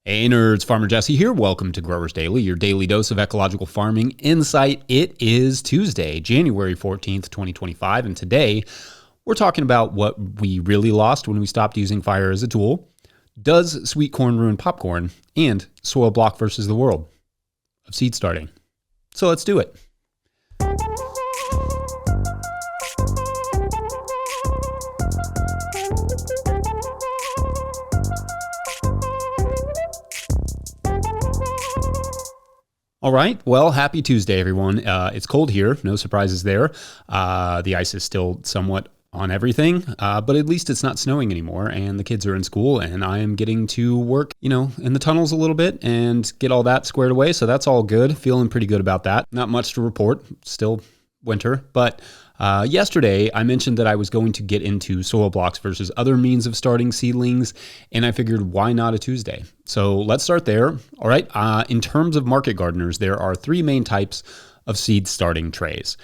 Hey nerds, Farmer Jesse here. Welcome to Growers Daily, your daily dose of ecological farming insight. It is Tuesday, January 14th, 2025, and today we're talking about what we really lost when we stopped using fire as a tool. Does sweet corn ruin popcorn? And soil block versus the world of seed starting. So let's do it. All right. Well, happy Tuesday, everyone. It's cold here. No surprises there. The ice is still somewhat on everything, but at least it's not snowing anymore, and the kids are in school, and I am getting to work, in the tunnels a little bit and get all that squared away. So that's all good. Feeling pretty good about that. Not much to report. Still winter, but yesterday I mentioned that I was going to get into soil blocks versus other means of starting seedlings, and I figured why not a Tuesday? So let's start there. All right. In terms of market gardeners, there are three main types of seed starting trays.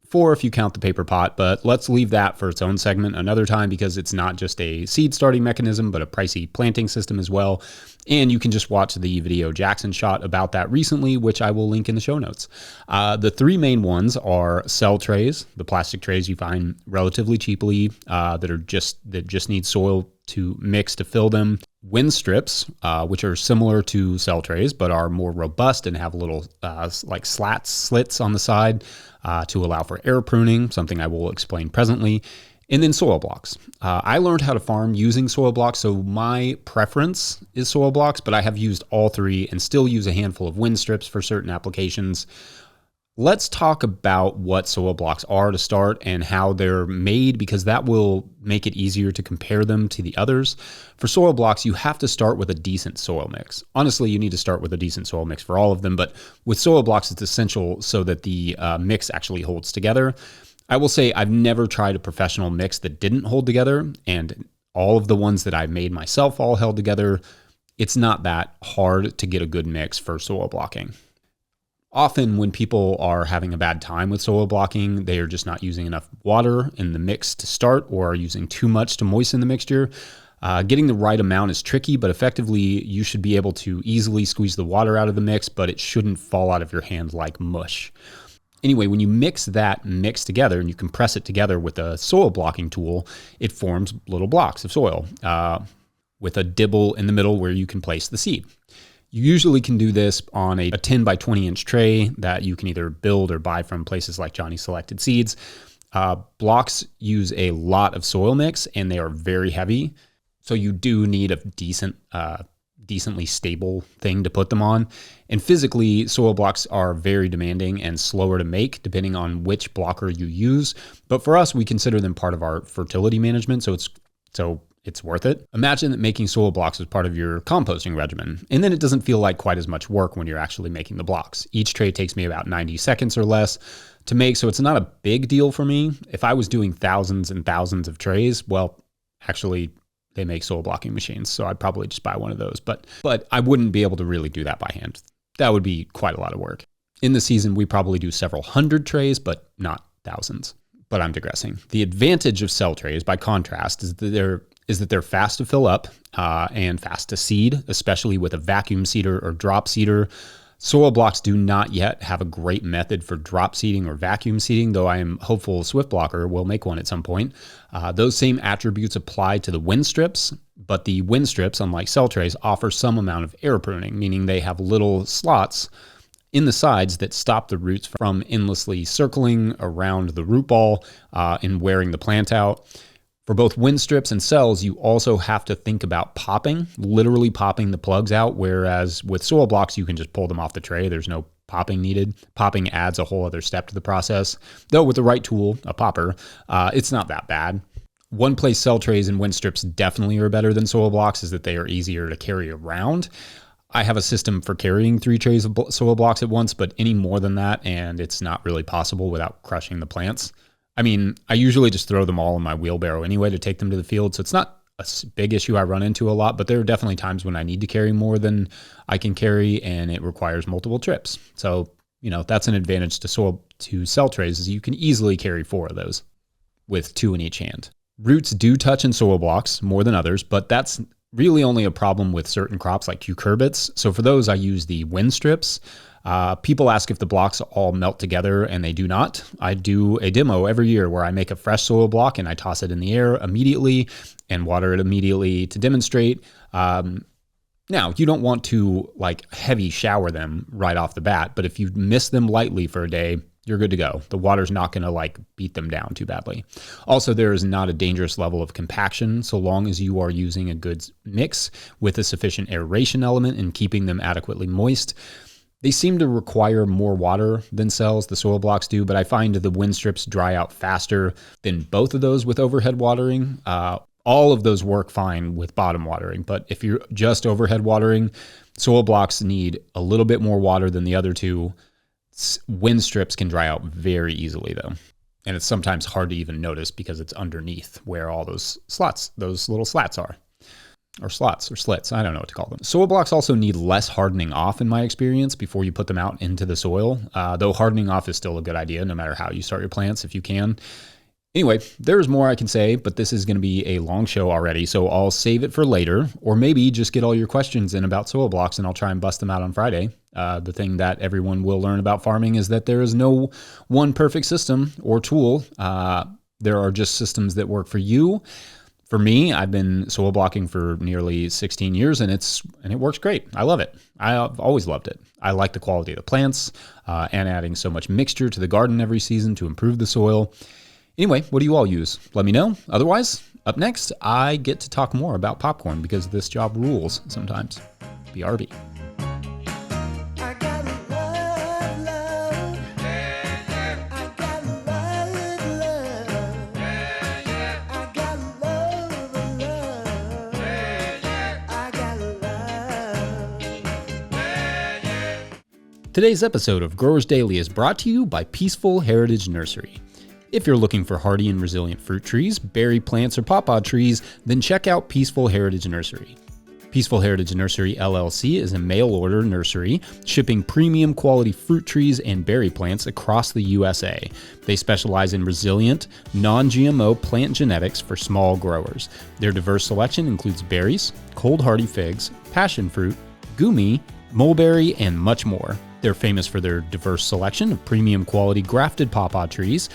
Four if you count the paper pot, but let's leave that for its own segment another time because it's not just a seed starting mechanism, but a pricey planting system as well. And you can just watch the video Jackson shot about that recently, which I will link in the show notes. The three main ones are cell trays, the plastic trays you find relatively cheaply that just need soil to mix to fill them. Wind strips, which are similar to cell trays, but are more robust and have little like slits on the side to allow for air pruning, something I will explain presently. And then soil blocks. I learned how to farm using soil blocks, so my preference is soil blocks, but I have used all three and still use a handful of wind strips for certain applications. Let's talk about what soil blocks are to start and how they're made, because that will make it easier to compare them to the others. For soil blocks, you have to start with a decent soil mix. Honestly, you need to start with a decent soil mix for all of them, but with soil blocks, it's essential so that the mix actually holds together. I will say I've never tried a professional mix that didn't hold together, and all of the ones that I've made myself all held together. It's not that hard to get a good mix for soil blocking. Often when people are having a bad time with soil blocking, they are just not using enough water in the mix to start or are using too much to moisten the mixture. Getting the right amount is tricky, but effectively you should be able to easily squeeze the water out of the mix, but it shouldn't fall out of your hand like mush. Anyway, when you mix that mix together and you compress it together with a soil blocking tool, it forms little blocks of soil with a dibble in the middle where you can place the seed. You usually can do this on a 10 by 20 inch tray that you can either build or buy from places like Johnny Selected Seeds. Blocks use a lot of soil mix and they are very heavy. So you do need a decently stable thing to put them on. And physically, soil blocks are very demanding and slower to make depending on which blocker you use. But for us, we consider them part of our fertility management. So it's worth it. Imagine that making soil blocks is part of your composting regimen, and then it doesn't feel like quite as much work when you're actually making the blocks. Each tray takes me about 90 seconds or less to make, so it's not a big deal for me. If I was doing thousands and thousands of trays, well, actually, they make soil blocking machines, so I'd probably just buy one of those, but I wouldn't be able to really do that by hand. That would be quite a lot of work. In the season, we probably do several hundred trays, but not thousands. But I'm digressing. The advantage of cell trays, by contrast, is that they're fast to fill up and fast to seed, especially with a vacuum seeder or drop seeder. Soil blocks do not yet have a great method for drop seeding or vacuum seeding, though I am hopeful Swift Blocker will make one at some point. Those same attributes apply to the wind strips, but the wind strips, unlike cell trays, offer some amount of air pruning, meaning they have little slots in the sides that stop the roots from endlessly circling around the root ball and wearing the plant out. For both wind strips and cells, you also have to think about popping, literally popping the plugs out, whereas with soil blocks, you can just pull them off the tray. There's no popping needed. Popping adds a whole other step to the process. Though with the right tool, a popper, it's not that bad. One place cell trays and wind strips definitely are better than soil blocks is that they are easier to carry around. I have a system for carrying 3 trays of soil blocks at once, but any more than that, and it's not really possible without crushing the plants. I mean, I usually just throw them all in my wheelbarrow anyway to take them to the field, so it's not a big issue I run into a lot, but there are definitely times when I need to carry more than I can carry, and it requires multiple trips. So, that's an advantage to cell trays is you can easily carry 4 of those with 2 in each hand. Roots do touch in soil blocks more than others, but that's really only a problem with certain crops like cucurbits. So for those, I use the wind strips. People ask if the blocks all melt together, and they do not. I do a demo every year where I make a fresh soil block and I toss it in the air immediately and water it immediately to demonstrate. Now, you don't want to like heavy shower them right off the bat, but if you miss them lightly for a day, you're good to go. The water's not going to like beat them down too badly. Also, there is not a dangerous level of compaction so long as you are using a good mix with a sufficient aeration element and keeping them adequately moist. They seem to require more water than cells, the soil blocks do, but I find the wind strips dry out faster than both of those with overhead watering. All of those work fine with bottom watering, but if you're just overhead watering, soil blocks need a little bit more water than the other two. Wind strips can dry out very easily though. And it's sometimes hard to even notice because it's underneath where all those slots, those little slats are. Or slots or slits, I don't know what to call them. Soil blocks also need less hardening off in my experience before you put them out into the soil, though hardening off is still a good idea no matter how you start your plants if you can. Anyway, there's more I can say, but this is going to be a long show already, so I'll save it for later, or maybe just get all your questions in about soil blocks and I'll try and bust them out on Friday. The thing that everyone will learn about farming is that there is no one perfect system or tool. There are just systems that work for you. For me, I've been soil blocking for nearly 16 years and it works great. I love it. I've always loved it. I like the quality of the plants and adding so much mixture to the garden every season to improve the soil. Anyway, what do you all use? Let me know. Otherwise, up next, I get to talk more about popcorn because this job rules sometimes. BRB. Today's episode of Growers Daily is brought to you by Peaceful Heritage Nursery. If you're looking for hardy and resilient fruit trees, berry plants, or pawpaw trees, then check out Peaceful Heritage Nursery. Peaceful Heritage Nursery LLC is a mail-order nursery shipping premium quality fruit trees and berry plants across the USA. They specialize in resilient, non-GMO plant genetics for small growers. Their diverse selection includes berries, cold hardy figs, passion fruit, gumi, mulberry, and much more. They're famous for their diverse selection of premium quality grafted pawpaw trees.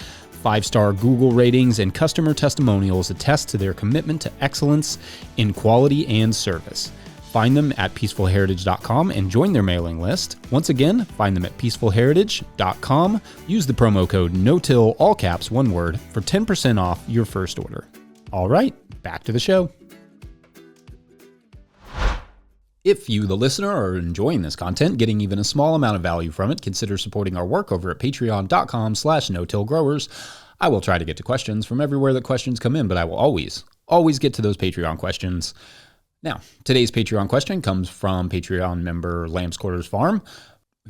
5-star Google ratings and customer testimonials attest to their commitment to excellence in quality and service. Find them at peacefulheritage.com and join their mailing list. Once again, find them at peacefulheritage.com. Use the promo code NOTILL, all caps, one word, for 10% off your first order. All right, back to the show. If you, the listener, are enjoying this content, getting even a small amount of value from it, consider supporting our work over at patreon.com/no-till-growers. I will try to get to questions from everywhere that questions come in, but I will always get to those Patreon questions. Now, today's Patreon question comes from Patreon member Lamb's Quarters Farm,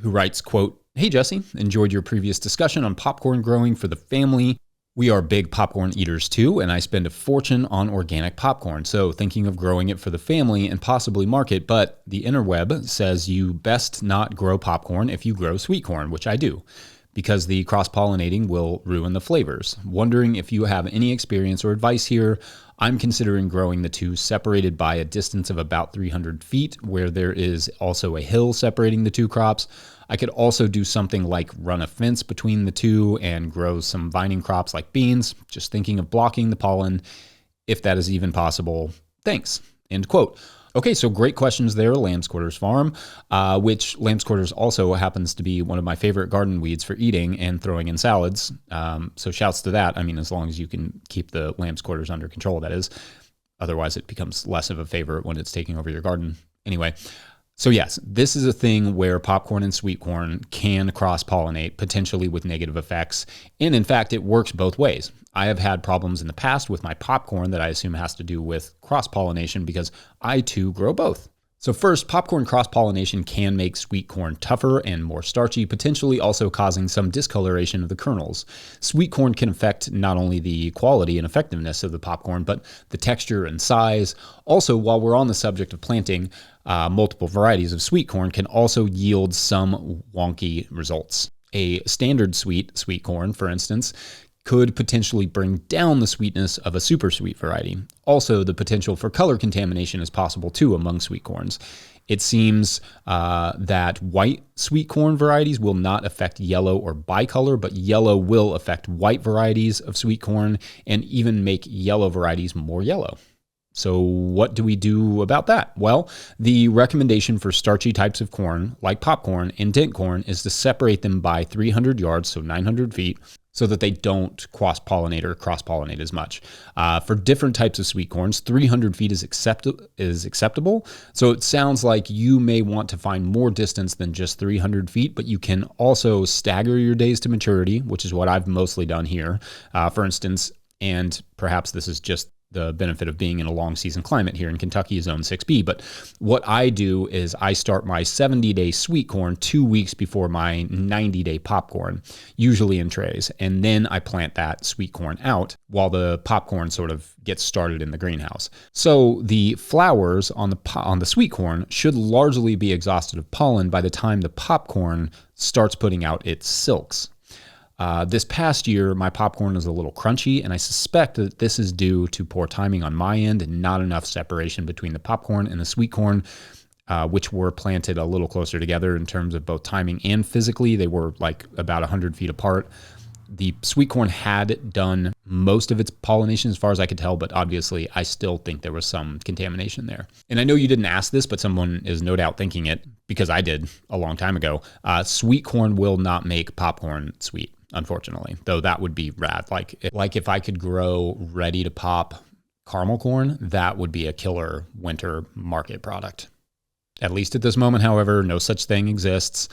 who writes, quote, "Hey Jesse, enjoyed your previous discussion on popcorn growing for the family. We are big popcorn eaters too, and I spend a fortune on organic popcorn, so thinking of growing it for the family and possibly market, but the interweb says you best not grow popcorn if you grow sweet corn, which I do, because the cross-pollinating will ruin the flavors. Wondering if you have any experience or advice here. I'm considering growing the two separated by a distance of about 300 feet, where there is also a hill separating the two crops. I could also do something like run a fence between the two and grow some vining crops like beans. Just thinking of blocking the pollen, if that is even possible. Thanks." End quote. Okay, so great questions there, Lamb's Quarters Farm, which Lamb's Quarters also happens to be one of my favorite garden weeds for eating and throwing in salads. So shouts to that. I mean, as long as you can keep the Lamb's Quarters under control, that is. Otherwise, it becomes less of a favorite when it's taking over your garden. Anyway, so yes, this is a thing where popcorn and sweet corn can cross-pollinate, potentially with negative effects. And in fact, it works both ways. I have had problems in the past with my popcorn that I assume has to do with cross-pollination because I too grow both. So first, popcorn cross-pollination can make sweet corn tougher and more starchy, potentially also causing some discoloration of the kernels. Sweet corn can affect not only the quality and effectiveness of the popcorn, but the texture and size. Also, while we're on the subject of planting, multiple varieties of sweet corn can also yield some wonky results. A standard sweet corn, for instance, could potentially bring down the sweetness of a super sweet variety. Also, the potential for color contamination is possible too among sweet corns. It seems that white sweet corn varieties will not affect yellow or bicolor, but yellow will affect white varieties of sweet corn and even make yellow varieties more yellow. So what do we do about that? Well, the recommendation for starchy types of corn, like popcorn and dent corn, is to separate them by 300 yards, so 900 feet, so that they don't cross-pollinate or cross-pollinate as much. For different types of sweet corns, 300 feet is acceptable. So it sounds like you may want to find more distance than just 300 feet, but you can also stagger your days to maturity, which is what I've mostly done here, for instance, and perhaps this is just the benefit of being in a long season climate here in Kentucky, Zone 6B. But what I do is I start my 70-day sweet corn 2 weeks before my 90-day popcorn, usually in trays. And then I plant that sweet corn out while the popcorn sort of gets started in the greenhouse. So the flowers on the sweet corn should largely be exhausted of pollen by the time the popcorn starts putting out its silks. This past year, my popcorn is a little crunchy, and I suspect that this is due to poor timing on my end and not enough separation between the popcorn and the sweet corn, which were planted a little closer together in terms of both timing and physically. They were like about 100 feet apart. The sweet corn had done most of its pollination as far as I could tell, but obviously I still think there was some contamination there. And I know you didn't ask this, but someone is no doubt thinking it, because I did a long time ago. Sweet corn will not make popcorn sweet, unfortunately, though that would be rad. Like if I could grow ready to pop caramel corn, that would be a killer winter market product. At least at this moment, however, no such thing exists.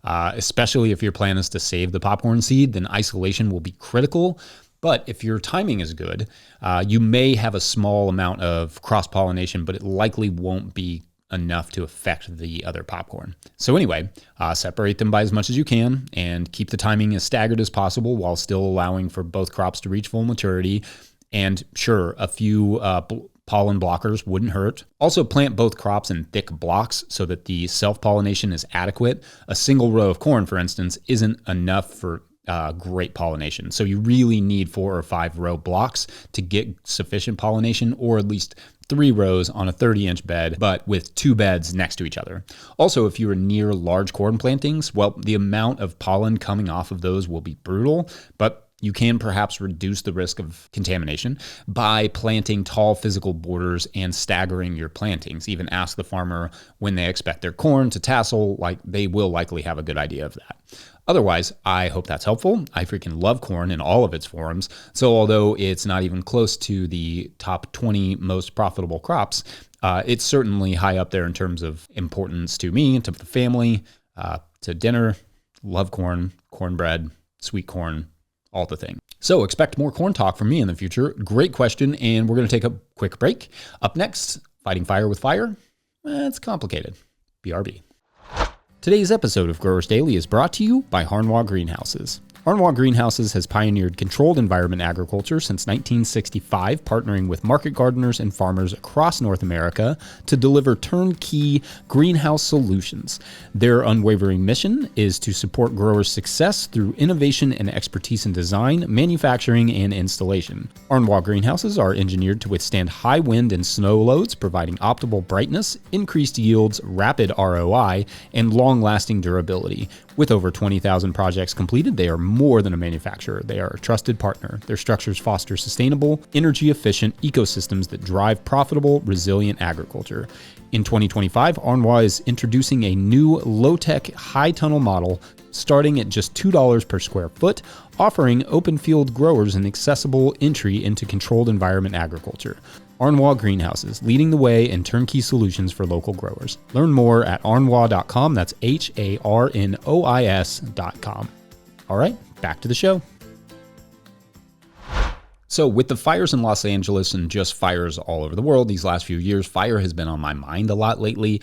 Especially if your plan is to save the popcorn seed, then isolation will be critical. But if your timing is good, you may have a small amount of cross-pollination, but it likely won't be enough to affect the other popcorn. So anyway, separate them by as much as you can and keep the timing as staggered as possible while still allowing for both crops to reach full maturity. And sure, a few pollen blockers wouldn't hurt. Also, plant both crops in thick blocks so that the self-pollination is adequate. A single row of corn, for instance, isn't enough for great pollination. So you really need 4 or 5 row blocks to get sufficient pollination, or at least 3 rows on a 30-inch bed, but with 2 beds next to each other. Also, if you are near large corn plantings, well, the amount of pollen coming off of those will be brutal, but you can perhaps reduce the risk of contamination by planting tall physical borders and staggering your plantings. Even ask the farmer when they expect their corn to tassel, like they will likely have a good idea of that. Otherwise, I hope that's helpful. I freaking love corn in all of its forms. So although it's not even close to the top 20 most profitable crops, it's certainly high up there in terms of importance to me, to the family, to dinner. Love corn, cornbread, sweet corn, all the things. So expect more corn talk from me in the future. Great question, and we're going to take a quick break. Up next, fighting fire with fire. It's complicated. BRB. Today's episode of Growers Daily is brought to you by Harnwah Greenhouses. Harnwah Greenhouses has pioneered controlled environment agriculture since 1965, partnering with market gardeners and farmers across North America to deliver turnkey greenhouse solutions. Their unwavering mission is to support growers' success through innovation and expertise in design, manufacturing, and installation. Harnwah Greenhouses are engineered to withstand high wind and snow loads, providing optimal brightness, increased yields, rapid ROI, and long-lasting durability. With over 20,000 projects completed, they are more than a manufacturer. They are a trusted partner. Their structures foster sustainable, energy-efficient ecosystems that drive profitable, resilient agriculture. In 2025, Harnwah is introducing a new low-tech, high-tunnel model starting at just $2 per square foot, offering open field growers an accessible entry into controlled environment agriculture. Harnwah Greenhouses, leading the way in turnkey solutions for local growers. Learn more at harnwah.com. That's HARNOIS.com. All right, back to the show. So with the fires in Los Angeles and just fires all over the world these last few years, fire has been on my mind a lot lately.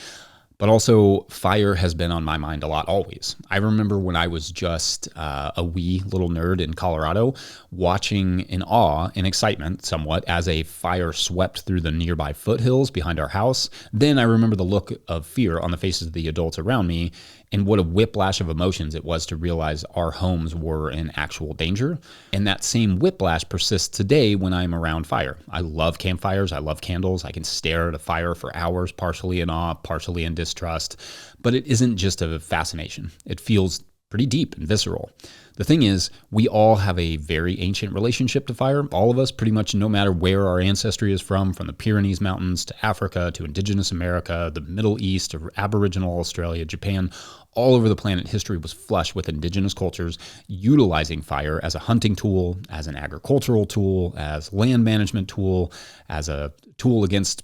But also, fire has been on my mind a lot always. I remember when I was just a wee little nerd in Colorado, watching in awe and excitement somewhat as a fire swept through the nearby foothills behind our house. Then I remember the look of fear on the faces of the adults around me, and what a whiplash of emotions it was to realize our homes were in actual danger. And that same whiplash persists today when I'm around fire. I love campfires. I love candles. I can stare at a fire for hours, partially in awe, partially in distrust. But it isn't just a fascination. It feels pretty deep and visceral. The thing is, we all have a very ancient relationship to fire. All of us, pretty much no matter where our ancestry is from the Pyrenees Mountains to Africa to Indigenous America, the Middle East, or Aboriginal Australia, Japan, all over the planet, history was flush with indigenous cultures utilizing fire as a hunting tool, as an agricultural tool, as land management tool, as a tool against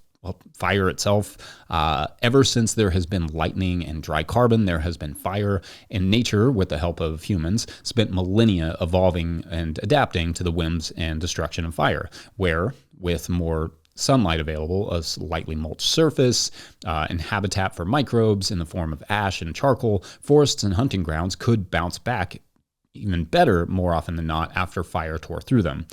fire itself. Ever since there has been lightning and dry carbon, there has been fire, and nature, with the help of humans, spent millennia evolving and adapting to the whims and destruction of fire, where, with more sunlight available, a lightly mulched surface, and habitat for microbes in the form of ash and charcoal, forests and hunting grounds could bounce back even better more often than not after fire tore through them.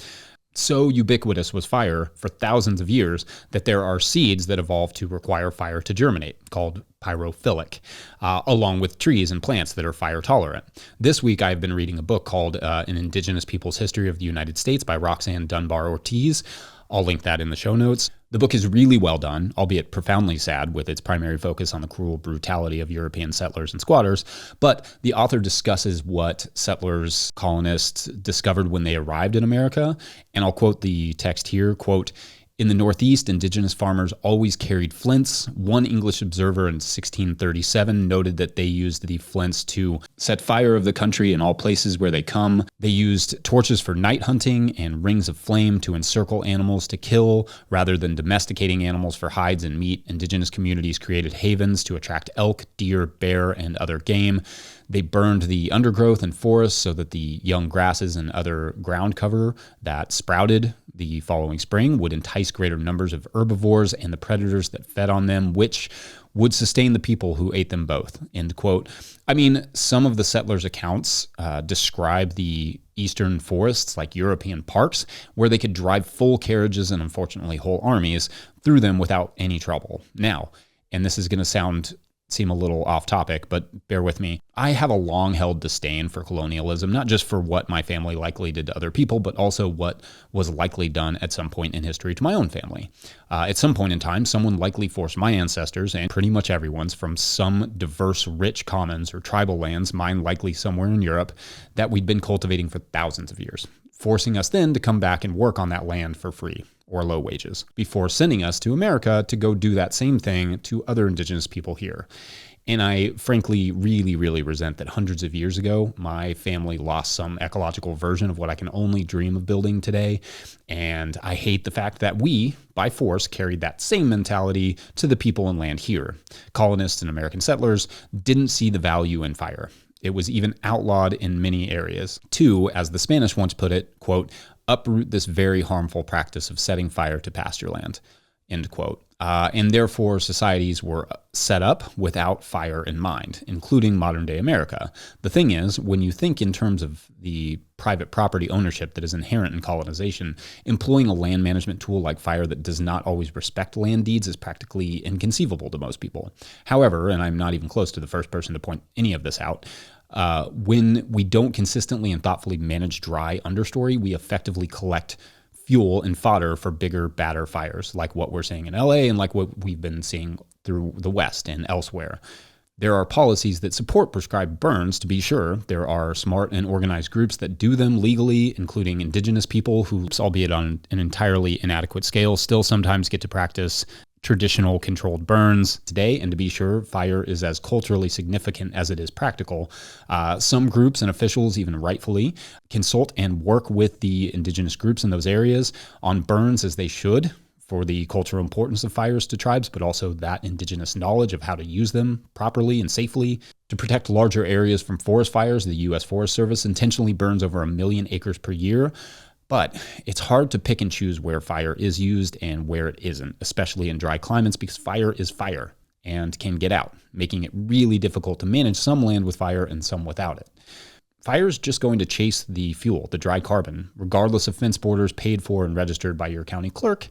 So ubiquitous was fire for thousands of years that there are seeds that evolved to require fire to germinate, called pyrophilic, along with trees and plants that are fire tolerant. This week, I've been reading a book called An Indigenous People's History of the United States by Roxanne Dunbar Ortiz. I'll link that in the show notes. The book is really well done, albeit profoundly sad, with its primary focus on the cruel brutality of European settlers and squatters. But the author discusses what settlers, colonists discovered when they arrived in America. And I'll quote the text here, quote, "In the Northeast, indigenous farmers always carried flints. One English observer in 1637 noted that they used the flints to set fire of the country in all places where they come. They used torches for night hunting and rings of flame to encircle animals to kill. Rather than domesticating animals for hides and meat, indigenous communities created havens to attract elk, deer, bear, and other game. They burned the undergrowth and forests so that the young grasses and other ground cover that sprouted the following spring would entice greater numbers of herbivores and the predators that fed on them, which would sustain the people who ate them both." End quote. I mean, some of the settlers' accounts describe the eastern forests like European parks, where they could drive full carriages and unfortunately whole armies through them without any trouble. Now, and this is going to seem a little off topic, but bear with me. I have a long-held disdain for colonialism, not just for what my family likely did to other people, but also what was likely done at some point in history to my own family. At some point in time, someone likely forced my ancestors, and pretty much everyone's, from some diverse, rich commons or tribal lands, mine likely somewhere in Europe, that we'd been cultivating for thousands of years, forcing us then to come back and work on that land for free or low wages, before sending us to America to go do that same thing to other indigenous people here. And I frankly really, really resent that hundreds of years ago, my family lost some ecological version of what I can only dream of building today. And I hate the fact that we, by force, carried that same mentality to the people and land here. Colonists and American settlers didn't see the value in fire. It was even outlawed in many areas to, as the Spanish once put it, quote, "uproot this very harmful practice of setting fire to pasture land," end quote. And therefore, societies were set up without fire in mind, including modern-day America. The thing is, when you think in terms of the private property ownership that is inherent in colonization, employing a land management tool like fire that does not always respect land deeds is practically inconceivable to most people. However, and I'm not even close to the first person to point any of this out, when we don't consistently and thoughtfully manage dry understory, we effectively collect fuel and fodder for bigger, badder fires, like what we're seeing in LA and like what we've been seeing through the West and elsewhere. There are policies that support prescribed burns, to be sure. There are smart and organized groups that do them legally, including indigenous people who, albeit on an entirely inadequate scale, still sometimes get to practice traditional controlled burns today. And to be sure, fire is as culturally significant as it is practical. Some groups and officials, even rightfully, consult and work with the indigenous groups in those areas on burns, as they should, for the cultural importance of fires to tribes, but also that indigenous knowledge of how to use them properly and safely. To protect larger areas from forest fires, the U.S. Forest Service intentionally burns over 1 million acres per year. But it's hard to pick and choose where fire is used and where it isn't, especially in dry climates, because fire is fire. and can get out, making it really difficult to manage some land with fire and some without it. Fire is just going to chase the fuel, the dry carbon, regardless of fence borders paid for and registered by your county clerk.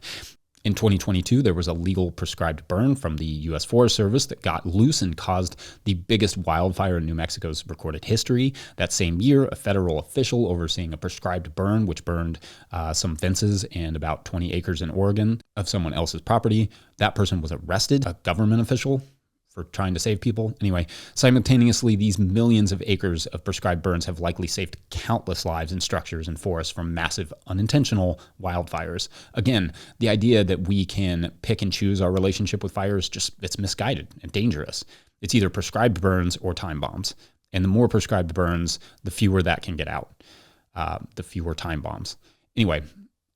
In 2022, there was a legal prescribed burn from the U.S. Forest Service that got loose and caused the biggest wildfire in New Mexico's recorded history. That same year, a federal official overseeing a prescribed burn, which burned some fences and about 20 acres in Oregon of someone else's property, that person was arrested, a government official, for trying to save people. Anyway, simultaneously, these millions of acres of prescribed burns have likely saved countless lives in structures and forests from massive unintentional wildfires. Again, the idea that we can pick and choose our relationship with fire is it's misguided and dangerous. It's either prescribed burns or time bombs. And the more prescribed burns, the fewer that can get out, the fewer time bombs. Anyway,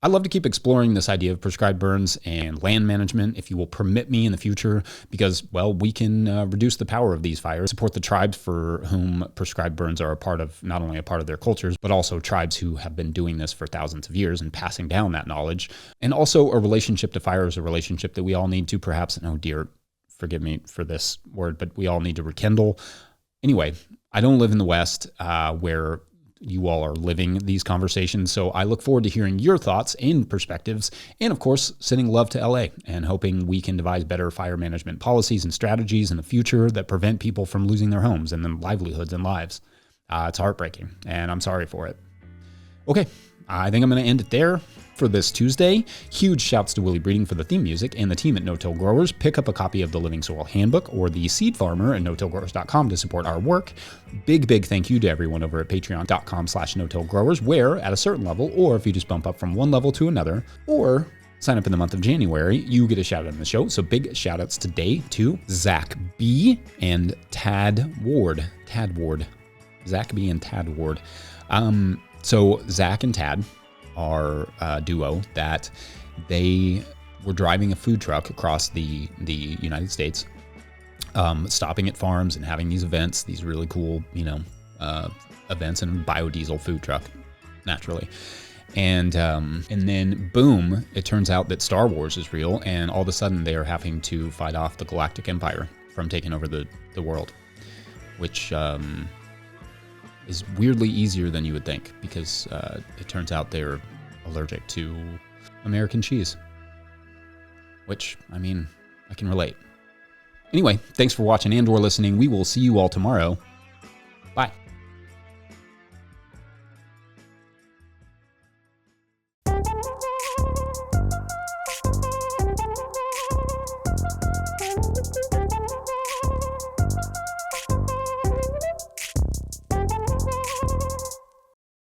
I love to keep exploring this idea of prescribed burns and land management, if you will permit me in the future, because, well, we can reduce the power of these fires, support the tribes for whom prescribed burns are not only a part of their cultures, but also tribes who have been doing this for thousands of years and passing down that knowledge. And also a relationship to fire is a relationship that we all need to perhaps, oh dear, forgive me for this word, but we all need to rekindle. Anyway, I don't live in the West where you all are living these conversations. So I look forward to hearing your thoughts and perspectives, and of course, sending love to LA and hoping we can devise better fire management policies and strategies in the future that prevent people from losing their homes and their livelihoods and lives. It's heartbreaking, and I'm sorry for it. Okay, I think I'm going to end it there for this Tuesday. Huge shouts to Willie Breeding for the theme music and the team at No-Till Growers. Pick up a copy of the Living Soil Handbook or the Seed Farmer at notillgrowers.com to support our work. Big thank you to everyone over at patreon.com/notillgrowers, where at a certain level, or if you just bump up from one level to another, or sign up in the month of January, you get a shout out in the show. So big shout outs today to Zach B and Tad Ward. Zach B and Tad Ward. So Zach and Tad are a duo that they were driving a food truck across the United States, stopping at farms and having these events, these really cool, events, and biodiesel food truck, naturally. And then boom, it turns out that Star Wars is real, and all of a sudden they are having to fight off the Galactic Empire from taking over the world, which is weirdly easier than you would think, because it turns out they're allergic to American cheese, which, I can relate. Anyway, thanks for watching and or listening. We will see you all tomorrow. Bye.